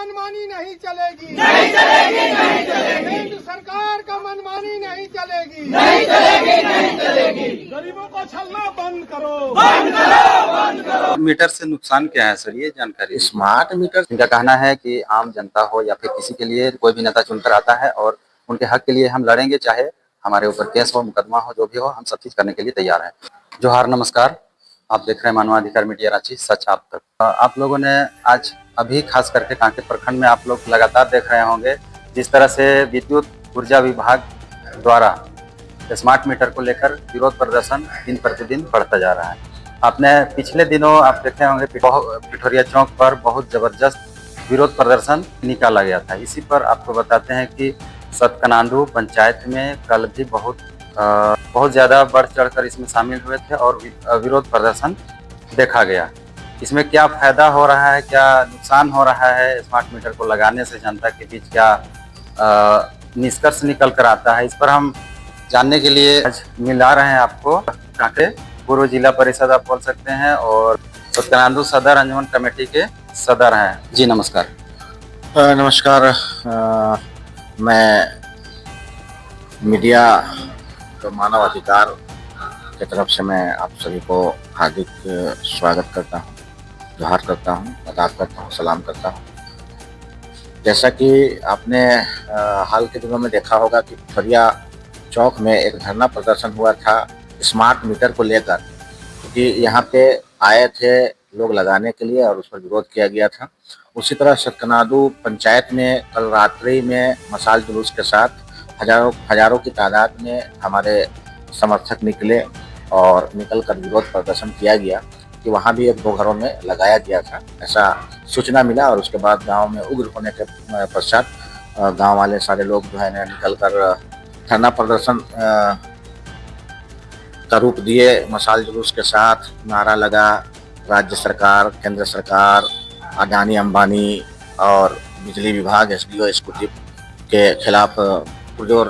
मनमानी नहीं चलेगी, नहीं चलेगी, नहीं चलेगी। केंद्र सरकार का मनमानी नहीं चलेगी, नहीं चलेगी, नहीं चलेगी। गरीबों को छलना बंद करो, बंद करो, बंद करो। मीटर से नुकसान क्या है सर, ये जानकारी। स्मार्ट मीटर, इनका कहना है कि आम जनता हो या फिर किसी के लिए कोई भी नेता चुनकर आता है और उनके हक के लिए हम लड़ेंगे, चाहे हमारे ऊपर केस हो, मुकदमा हो, जो भी हो, हम सब चीज करने के लिए तैयार हैं। जोहार, नमस्कार। आप देख रहे हैं मानवाधिकार मीडिया रांची, सच आप तक। आप लोगों ने आज अभी खास करके कांकेर प्रखंड में आप लोग लगातार देख रहे होंगे जिस तरह से विद्युत ऊर्जा विभाग द्वारा स्मार्ट मीटर को लेकर विरोध प्रदर्शन दिन प्रतिदिन बढ़ता जा रहा है। आपने पिछले दिनों आप देखे होंगे पिठोरिया चौक पर बहुत जबरदस्त विरोध प्रदर्शन निकाला गया था। इसी पर आपको बताते हैं कि सतकनांदू पंचायत में कल भी बहुत ज़्यादा बढ़ चढ़कर इसमें शामिल हुए थे और विरोध प्रदर्शन देखा गया। इसमें क्या फायदा हो रहा है, क्या नुकसान हो रहा है, स्मार्ट मीटर को लगाने से जनता के बीच क्या निष्कर्ष निकल कर आता है, इस पर हम जानने के लिए आज मिला रहे हैं आपको। कांकेर पूर्व जिला परिषद आप बोल सकते हैं और सतकनांदू सदर अंजुमन कमेटी के सदर हैं। जी नमस्कार। नमस्कार। मैं मीडिया तो मानव अधिकार की तरफ से मैं आप सभी को हार्दिक स्वागत करता हूं, जोहार करता हूं, आदाब करता हूं, सलाम करता हूं। जैसा कि आपने हाल के दिनों में देखा होगा कि पिठोरिया चौक में एक धरना प्रदर्शन हुआ था स्मार्ट मीटर को लेकर, क्योंकि यहाँ पे आए थे लोग लगाने के लिए और उस पर विरोध किया गया था। उसी तरह सतकनांदू पंचायत में कल रात्रि में मशाल जुलूस के साथ हजारों की तादाद में हमारे समर्थक निकले और निकल कर विरोध प्रदर्शन किया गया कि वहाँ भी एक दो घरों में लगाया गया था, ऐसा सूचना मिला। और उसके बाद गांव में उग्र होने के पश्चात गांव वाले सारे लोग जो है निकल कर धरना प्रदर्शन का रूप दिए। मशाल जुलूस के साथ नारा लगा, राज्य सरकार, केंद्र सरकार, अडानी अंबानी और बिजली विभाग एसडीओ एग्जीक्यूटिव के खिलाफ पुरजोर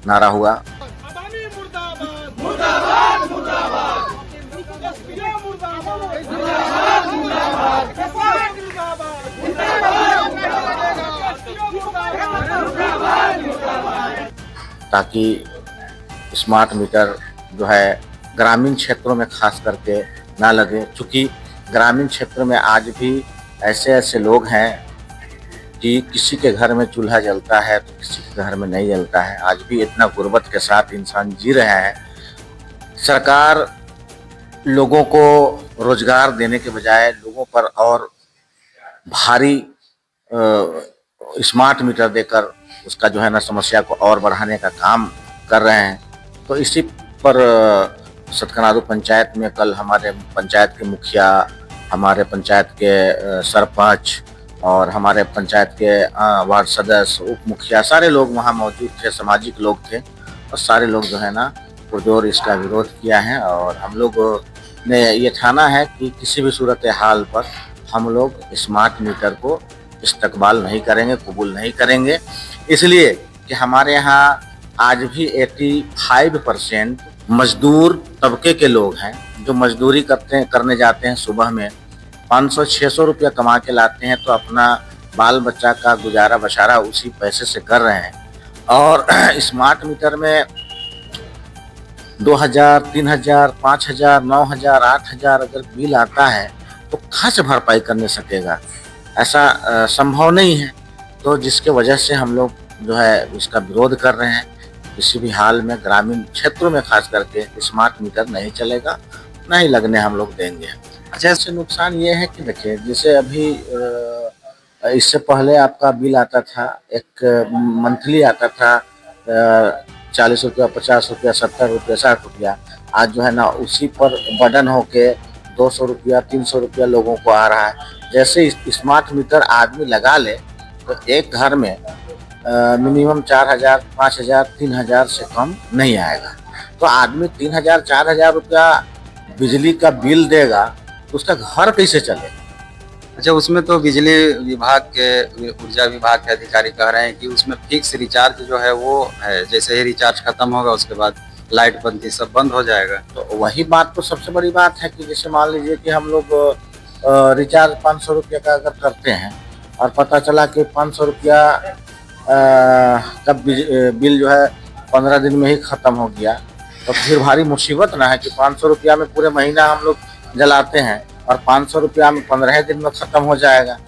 नारा हुआ। अदानी मुर्दाबाद, मुर्दाबाद, मुर्दाबाद। एसडीओ मुर्दाबाद, मुर्दाबाद, मुर्दाबाद। किसान मुर्दाबाद, मुर्दाबाद, मुर्दाबाद। ताकि स्मार्ट मीटर जो है ग्रामीण क्षेत्रों में खास करके ना लगे, क्योंकि ग्रामीण क्षेत्र में आज भी ऐसे लोग हैं कि किसी के घर में चूल्हा जलता है तो किसी के घर में नहीं जलता है। आज भी इतना गुर्बत के साथ इंसान जी रहे हैं। सरकार लोगों को रोजगार देने के बजाय लोगों पर और भारी स्मार्ट मीटर देकर उसका जो है समस्या को और बढ़ाने का काम कर रहे हैं। तो इसी पर सतकनांदू पंचायत में कल हमारे पंचायत के मुखिया, हमारे पंचायत के सरपंच और हमारे पंचायत के वार्ड सदस्य, उप मुखिया, सारे लोग वहाँ मौजूद थे, सामाजिक लोग थे और सारे लोग जो है पुरजोर इसका विरोध किया है। और हम लोग ने ये ठाना है कि किसी भी सूरत हाल पर हम लोग स्मार्ट मीटर को इस्तेमाल नहीं करेंगे, कबूल नहीं करेंगे, इसलिए कि हमारे यहाँ आज भी 85% मजदूर तबके के लोग हैं जो मजदूरी करने जाते हैं। सुबह में 500-600 रुपया कमा के लाते हैं तो अपना बाल बच्चा का गुजारा बसारा उसी पैसे से कर रहे हैं। और स्मार्ट मीटर में 2000, 3000, 5000, 9000, 8000 अगर बिल आता है तो कहाँ से भरपाई करने सकेगा, ऐसा संभव नहीं है। तो जिसके वजह से हम लोग जो है इसका विरोध कर रहे हैं। किसी भी हाल में ग्रामीण क्षेत्रों में खास करके स्मार्ट मीटर नहीं चलेगा, नहीं लगने हम लोग देंगे। अच्छा, इससे नुकसान ये है कि देखिए, जैसे अभी इससे पहले आपका बिल आता था, एक मंथली आता था 40 रुपया, 50 रुपया, 70 रुपया, 60 रुपया। आज जो है उसी पर बर्डन होके 200 रुपया, 300 रुपया लोगों को आ रहा है। जैसे स्मार्ट मीटर आदमी लगा ले तो एक घर में मिनिमम 4000, 5000, 3000 से कम नहीं आएगा। तो आदमी 3000, 4000 रुपया बिजली का बिल देगा तो उसका घर कैसे चलेगा? अच्छा, उसमें तो बिजली विभाग के, ऊर्जा विभाग के अधिकारी कह रहे हैं कि उसमें फिक्स रिचार्ज जो है वो है, जैसे ही रिचार्ज खत्म होगा उसके बाद लाइट बत्ती सब बंद हो जाएगा। तो वही बात तो सबसे बड़ी बात है कि जैसे मान लीजिए कि हम लोग रिचार्ज 500 रुपये का अगर करते हैं और पता चला कि 500 रुपया का बिल जो है 15 दिन में ही ख़त्म हो गया, तो फिर भारी मुसीबत ना है कि 500 रुपया में पूरे महीना हम लोग जलाते हैं और 500 रुपया में 15 दिन में ख़त्म हो जाएगा।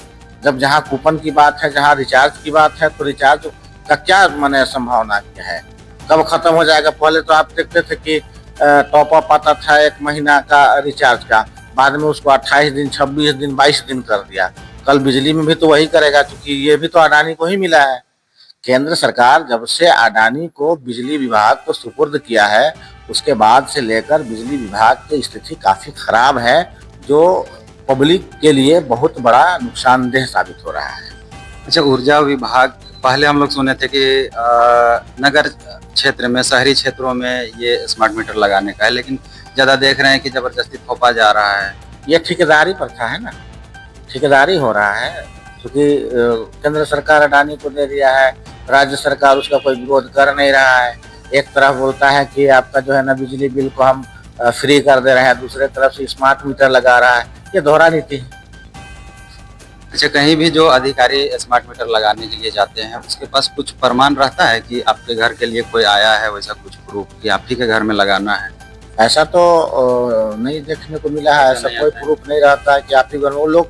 जब जहाँ कूपन की बात है, जहाँ रिचार्ज की बात है, तो रिचार्ज का क्या माने संभावना क्या है, कब ख़त्म हो जाएगा। पहले तो आप देखते थे कि टॉप अप आता था 1 महीना का रिचार्ज का, बाद में उसको 28 दिन, 26 दिन, 22 दिन कर दिया। कल बिजली में भी तो वही करेगा, क्योंकि ये भी तो अडानी को ही मिला है। केंद्र सरकार जब से अडानी को बिजली विभाग को सुपुर्द किया है, उसके बाद से लेकर बिजली विभाग की स्थिति काफ़ी खराब है, जो पब्लिक के लिए बहुत बड़ा नुकसानदेह साबित हो रहा है। अच्छा, ऊर्जा विभाग पहले हम लोग सुने थे कि नगर क्षेत्र में, शहरी क्षेत्रों में ये स्मार्ट मीटर लगाने का है, लेकिन ज़्यादा देख रहे हैं कि ज़बरदस्ती थोपा जा रहा है। ये ठेकेदारी प्रथा है ना, ठेकेदारी हो रहा है, क्योंकि केंद्र सरकार अडानी को दे दिया है, राज्य सरकार उसका कोई विरोध कर नहीं रहा है। एक तरफ बोलता है कि आपका जो है ना बिजली बिल को हम फ्री कर दे रहे हैं, दूसरे तरफ से स्मार्ट मीटर लगा रहा है। ये दोहरा नीति है। अच्छा, कहीं भी जो अधिकारी स्मार्ट मीटर लगाने के लिए जाते हैं, उसके पास कुछ प्रमाण रहता है कि आपके घर के लिए कोई आया है, वैसा कुछ प्रूफ कि आप ही के घर में लगाना है? ऐसा तो नहीं देखने को मिला है, ऐसा कोई प्रूफ नहीं रहता है कि आप ही घर। वो लोग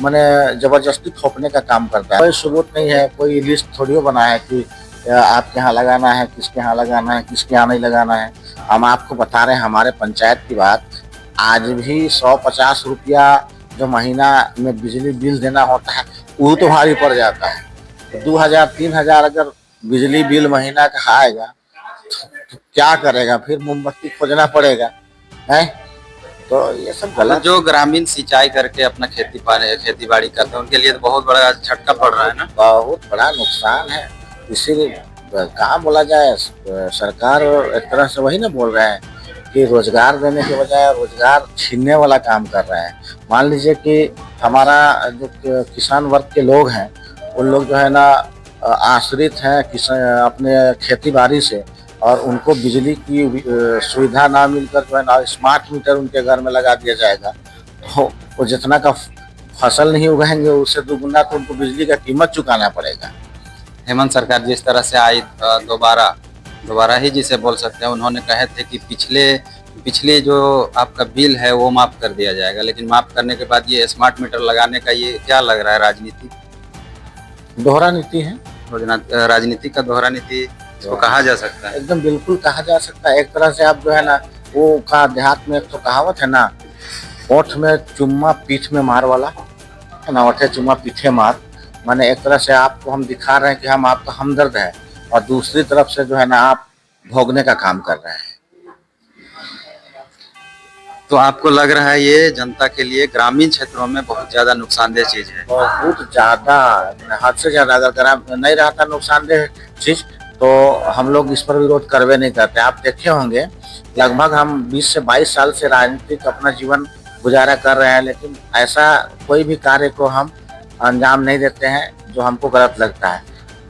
मैंने जबरदस्ती थोपने का काम करता है। कोई सबूत नहीं है, कोई लिस्ट थोड़ी बना है कि आपके यहाँ लगाना है, किसके यहाँ लगाना है, किसके यहाँ नहीं लगाना है। हम आपको बता रहे हैं हमारे पंचायत की बात, आज भी 150 रुपया जो महीना में बिजली बिल देना होता है, वो तो भारी पड़ जाता है। 2000-3000 अगर बिजली बिल महीना का आएगा तो क्या करेगा, फिर मोमबत्ती खोजना पड़ेगा है। तो ये सब गलत। जो ग्रामीण सिंचाई करके अपना खेती बाड़ी करते हैं, उनके लिए तो बहुत बड़ा झटका पड़ रहा है ना, बहुत बड़ा नुकसान है। इसीलिए कहाँ बोला जाए, सरकार एक तरह से वही ना बोल रहे हैं कि रोजगार देने के बजाय रोजगार छीनने वाला काम कर रहे हैं। मान लीजिए कि हमारा जो किसान वर्ग के लोग हैं, उन लोग जो है ना आश्रित हैं अपने खेती बाड़ी से, और उनको बिजली की सुविधा ना मिलकर जो है ना स्मार्ट मीटर उनके घर में लगा दिया जाएगा, तो वो जितना का फसल नहीं उगाएंगे, उससे दुगुना तो उनको बिजली का कीमत चुकाना पड़ेगा। हेमंत सरकार जिस तरह से आई, दोबारा ही जिसे बोल सकते हैं, उन्होंने कहे थे कि पिछले जो आपका बिल है वो माफ कर दिया जाएगा, लेकिन माफ करने के बाद ये स्मार्ट मीटर लगाने का ये क्या लग रहा है, राजनीति, दोहरा नीति है। राजनीति का दोहरा नीति इसको कहा जा सकता है। एकदम बिल्कुल कहा जा सकता है। एक तरह से आप जो है ना, वो का देहात में एक तो कहावत है ना, ओठ में चुम्मा पीठ में मार वाला है ना, ओठे चुम्मा पीठे मार। माने एक तरह से आपको हम दिखा रहे हैं कि हम आपका हमदर्द है, और दूसरी तरफ से जो है ना आप भोगने का काम कर रहे हैं। तो आपको लग रहा है ये जनता के लिए ग्रामीण क्षेत्रों में बहुत ज्यादा नुकसानदेह चीज है? बहुत ज्यादा, हद से ज्यादा। अगर नहीं रहता नुकसानदेह चीज तो हम लोग इस पर विरोध करवे नहीं करते। आप देखे होंगे, लगभग हम 20 से 22 साल से राजनीतिक अपना जीवन गुजारा कर रहे हैं, लेकिन ऐसा कोई भी कार्य को हम अंजाम नहीं देते हैं जो हमको गलत लगता है।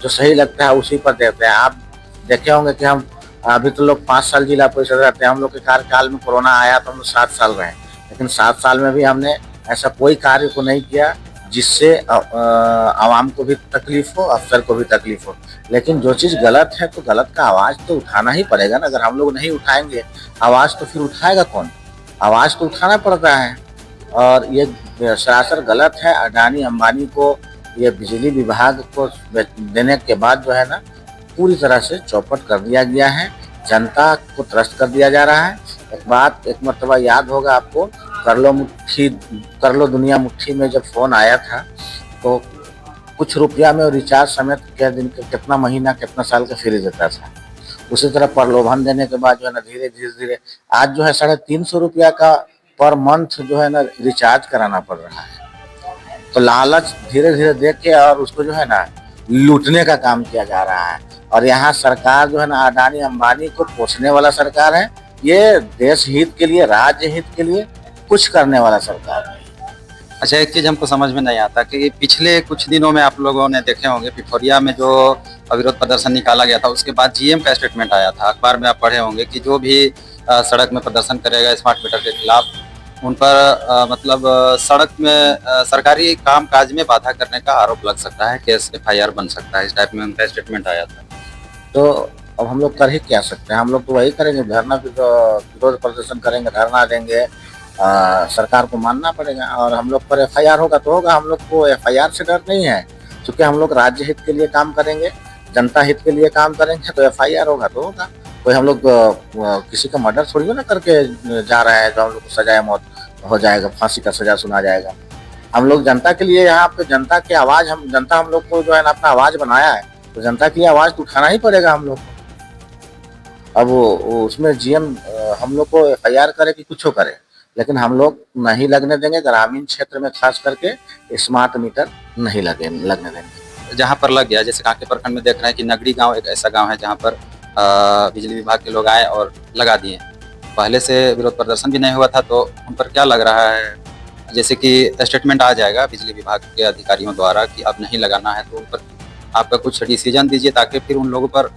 जो सही लगता है उसी पर देते हैं। आप देखे होंगे कि हम अभी तो लोग 5 साल जिला परिषद रहते हैं, हम लोग के कार्यकाल में कोरोना आया तो हम लोग 7 साल रहे, लेकिन 7 साल में भी हमने ऐसा कोई कार्य को नहीं किया जिससे आवाम को भी तकलीफ हो, अफसर को भी तकलीफ हो। लेकिन जो चीज़ गलत है तो गलत का आवाज़ तो उठाना ही पड़ेगा ना। अगर हम लोग नहीं उठाएंगे आवाज़ तो फिर उठाएगा कौन? आवाज़ तो उठाना पड़ता है। और ये सरासर गलत है। अडानी अंबानी को ये बिजली विभाग को देने के बाद जो है ना पूरी तरह से चौपट कर दिया गया है, जनता को त्रस्त कर दिया जा रहा है। एक मर्तबा याद होगा आपको, कर लो दुनिया मुट्ठी में जब फोन आया था तो कुछ रुपया में रिचार्ज समेत कितना महीना कितना साल का फ्री देता था। उसी तरह प्रलोभन देने के बाद जो है ना धीरे धीरे आज जो है 350 रुपया का पर मंथ जो है ना रिचार्ज कराना पड़ रहा है। तो लालच धीरे धीरे देख के और उसको जो है ना लूटने का काम किया जा रहा है। और यहाँ सरकार जो है ना अडानी अंबानी को पोषने वाला सरकार है। ये देश हित के लिए, राज्य हित के लिए कुछ करने वाला सरकार है। अच्छा, एक चीज हमको समझ में नहीं आता कि पिछले कुछ दिनों में आप लोगों ने देखे होंगे पिठोरिया में जो अविरोध प्रदर्शन निकाला गया था, उसके बाद जीएम का स्टेटमेंट आया था। अखबार में आप पढ़े होंगे कि जो भी सड़क में प्रदर्शन करेगा स्मार्ट मीटर के खिलाफ, उन पर मतलब सड़क में सरकारी काम काज में बाधा करने का आरोप लग सकता है, केस FIR बन सकता है। इस टाइप में उनका स्टेटमेंट आया था। तो अब हम लोग कर ही क्या सकते हैं, हम लोग तो वही करेंगे, धरना विरोध प्रदर्शन करेंगे, धरना देंगे। सरकार को मानना पड़ेगा और हम लोग पर FIR होगा तो होगा। हम लोग को FIR से डर नहीं है, क्योंकि हम लोग राज्य हित के लिए काम करेंगे, जनता हित के लिए काम करेंगे, तो FIR होगा तो होगा। कोई हम लोग किसी का मर्डर थोड़ी ना करके जा रहा है जो हम लोग को सजाए मौत हो जाएगा, फांसी का सजा सुना जाएगा। हम लोग जनता के लिए यहाँ पे, जनता की आवाज, जनता हम लोग को जो है ना अपना आवाज बनाया है, तो जनता की आवाज तो उठाना ही पड़ेगा हम लोग को। अब वो उसमें GM हम लोग को FIR करे कि कुछ करे, लेकिन हम लोग नहीं लगने देंगे। ग्रामीण क्षेत्र में खास करके स्मार्ट मीटर नहीं लगने देंगे। जहाँ पर लग गया, जैसे कांके प्रखंड में देख रहे हैं कि नगड़ी गांव एक ऐसा गांव है जहाँ पर बिजली विभाग के लोग आए और लगा दिए। पहले से विरोध प्रदर्शन भी नहीं हुआ था, तो उन पर क्या लग रहा है, जैसे कि स्टेटमेंट आ जाएगा बिजली विभाग के अधिकारियों द्वारा कि अब नहीं लगाना है, तो उन पर आपका कुछ डिसीजन दीजिए ताकि फिर उन लोगों पर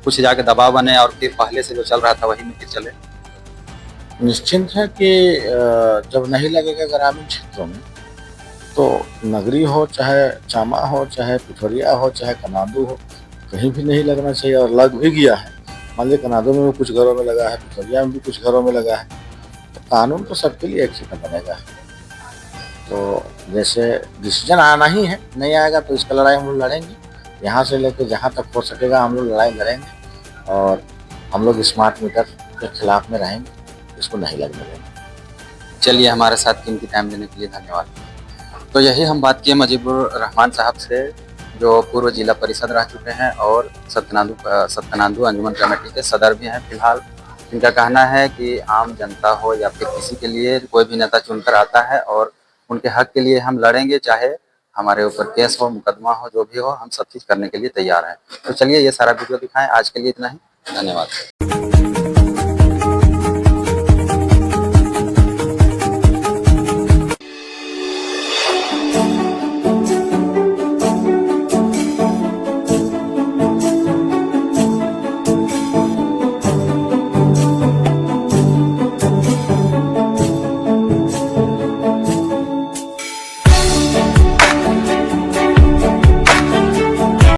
कुछ जाके दबाव बने और फिर पहले से जो चल रहा था वही में फिर चले। निश्चिंत है कि जब नहीं लगेगा ग्रामीण क्षेत्रों में, तो नगरी हो, चाहे चामा हो, चाहे पिठोरिया हो, चाहे कनादू हो, कहीं भी नहीं लगना चाहिए। और लग भी गया है, मान लीजिए कनादू में भी कुछ घरों में लगा है, पिठोरिया में भी कुछ घरों में लगा है, तो कानून तो सबके लिए एक ही का बनेगा। तो जैसे डिसीजन आना ही है, नहीं आएगा तो इसका लड़ाई हम लोग लड़ेंगे। यहाँ से लेकर जहाँ तक हो सकेगा हम लोग लड़ाई लड़ेंगे और हम लोग स्मार्ट मीटर के खिलाफ में रहेंगे, इसको नहीं लगने देंगे। चलिए, हमारे साथ कीमती टाइम देने के लिए धन्यवाद। तो यही हम बात किए मुजीबुर रहमान साहब से, जो पूर्व जिला परिषद रह चुके हैं और सत्यनांदू अंजुमन कमेटी के सदर भी हैं फिलहाल। इनका कहना है कि आम जनता हो या फिर किसी के लिए कोई भी नेता चुनकर आता है और उनके हक के लिए हम लड़ेंगे, चाहे हमारे ऊपर केस हो, मुकदमा हो, जो भी हो, हम सब चीज़ करने के लिए तैयार हैं। तो चलिए, ये सारा वीडियो दिखाएं। आज के लिए इतना ही, धन्यवाद।